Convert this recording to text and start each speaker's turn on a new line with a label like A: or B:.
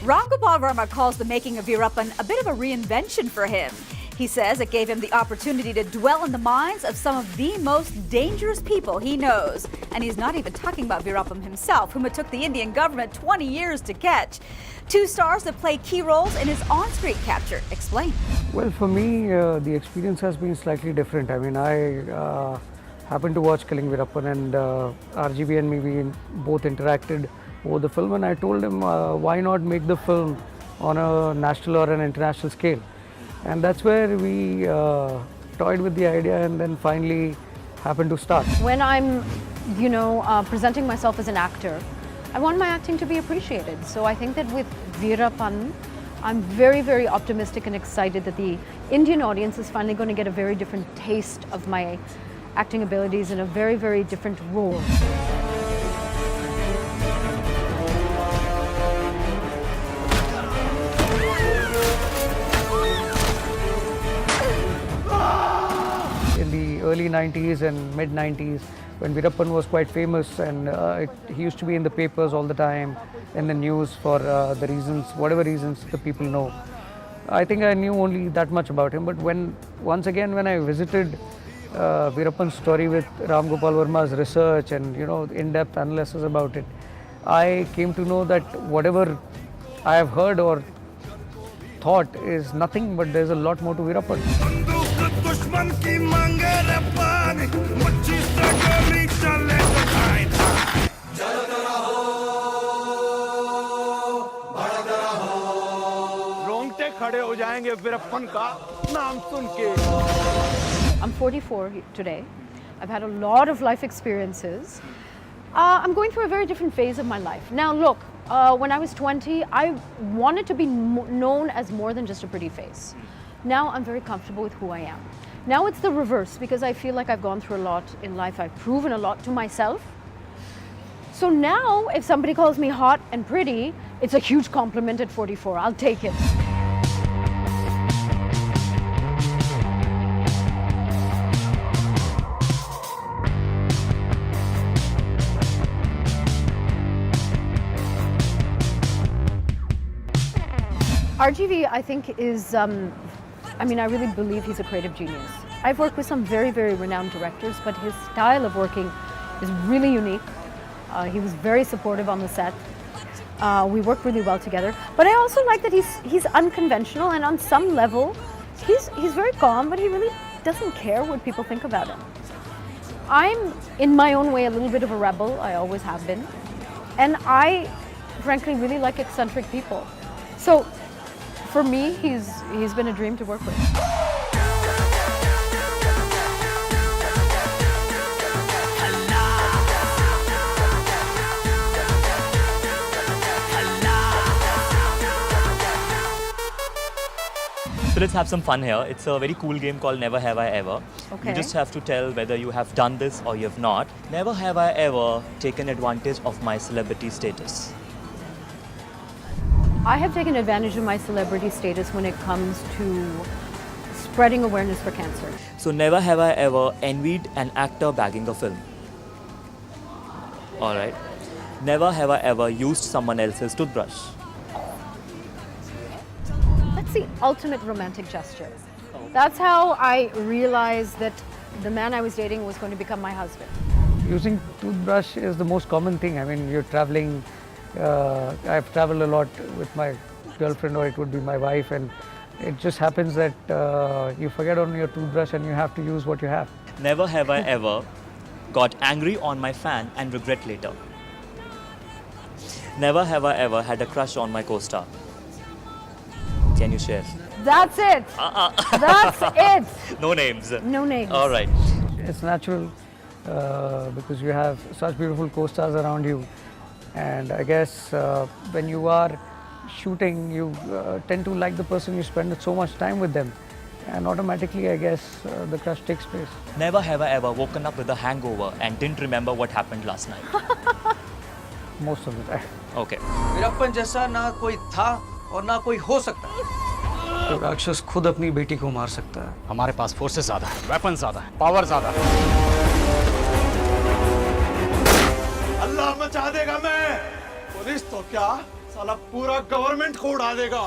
A: Ram Gopal Verma calls the making of Veerappan a bit of a reinvention for him. He says it gave him the opportunity to dwell in the minds of some of the most dangerous people he knows. And he's not even talking about Veerappan himself, whom it took the Indian government 20 years to catch. Two stars that play key roles in his on-screen capture. Explain.
B: Well, for me, the experience has been slightly different. I mean, I happened to watch Killing Veerappan, and RGB and me, we both interacted over the film, and I told him, why not make the film on a national or an international scale? And that's where we toyed with the idea and then finally happened to start.
C: When I'm, presenting myself as an actor, I want my acting to be appreciated. So I think that with Veerappan, I'm very, very optimistic and excited that the Indian audience is finally going to get a very different taste of my acting abilities in a very, very different role.
B: In the early 90s and mid 90s, when Veerappan was quite famous, and he used to be in the papers all the time, in the news for the reasons, whatever reasons the people know. I think I knew only that much about him, but once again when I visited Veerappan's story with Ram Gopal Verma's research and in-depth analysis about it, I came to know that whatever I have heard or thought is nothing, but there's a lot more to Veerappan.
D: रोंगटे खड़े हो जाएंगे वीरप्पन का नाम सुन के.
C: I'm 44 today. I've had a lot of life experiences. I'm going through a very different phase of my life. Now look, when I was 20, I wanted to be known as more than just a pretty face. Now I'm very comfortable with who I am. Now it's the reverse, because I feel like I've gone through a lot in life. I've proven a lot to myself. So now if somebody calls me hot and pretty, it's a huge compliment at 44. I'll take it. RGV, I think, is, I really believe he's a creative genius. I've worked with some very, very renowned directors, but his style of working is really unique. He was very supportive on the set. We worked really well together. But I also like that he's unconventional, and on some level, he's very calm, but he really doesn't care what people think about him. I'm, in my own way, a little bit of a rebel. I always have been. And I, frankly, really like eccentric people. So, for me, he's been a dream to work with.
E: So let's have some fun here. It's a very cool game called Never Have I Ever.
C: Okay.
E: You just have to tell whether you have done this or you have not. Never have I ever taken advantage of my celebrity status.
C: I have taken advantage of my celebrity status when it comes to spreading awareness for cancer.
E: So never have I ever envied an actor bagging a film. Alright. Never have I ever used someone else's toothbrush.
C: That's the ultimate romantic gesture. That's how I realized that the man I was dating was going to become my husband.
B: Using toothbrush is the most common thing. I mean, you're traveling. I've traveled a lot with my girlfriend, or it would be my wife, and it just happens that you forget on your toothbrush and you have to use what you have.
E: Never have I ever got angry on my fan and regret later. Never have I ever had a crush on my co-star. Can you share?
C: That's it. That's it.
E: No names.
C: No names.
E: All right.
B: It's natural because you have such beautiful co-stars around you. And I guess when you are shooting, you tend to like the person, you spend so much time with them. And automatically, I guess, the crush takes place.
E: Never have I ever woken up with a hangover and didn't remember what happened last night.
B: Most of the time.
E: Okay.
F: Veerappan जैसा ना कोई था और ना कोई हो सकता है.
B: तो राक्षस खुद अपनी बेटी को मार सकता है.
G: हमारे पास फोर्सेस ज्यादा है, वेपन ज्यादा है, पावर ज्यादा है.
D: अल्लाह मचा देगा मैं. पुलिस तो क्या, साला पूरा गवर्नमेंट को उड़ा देगा।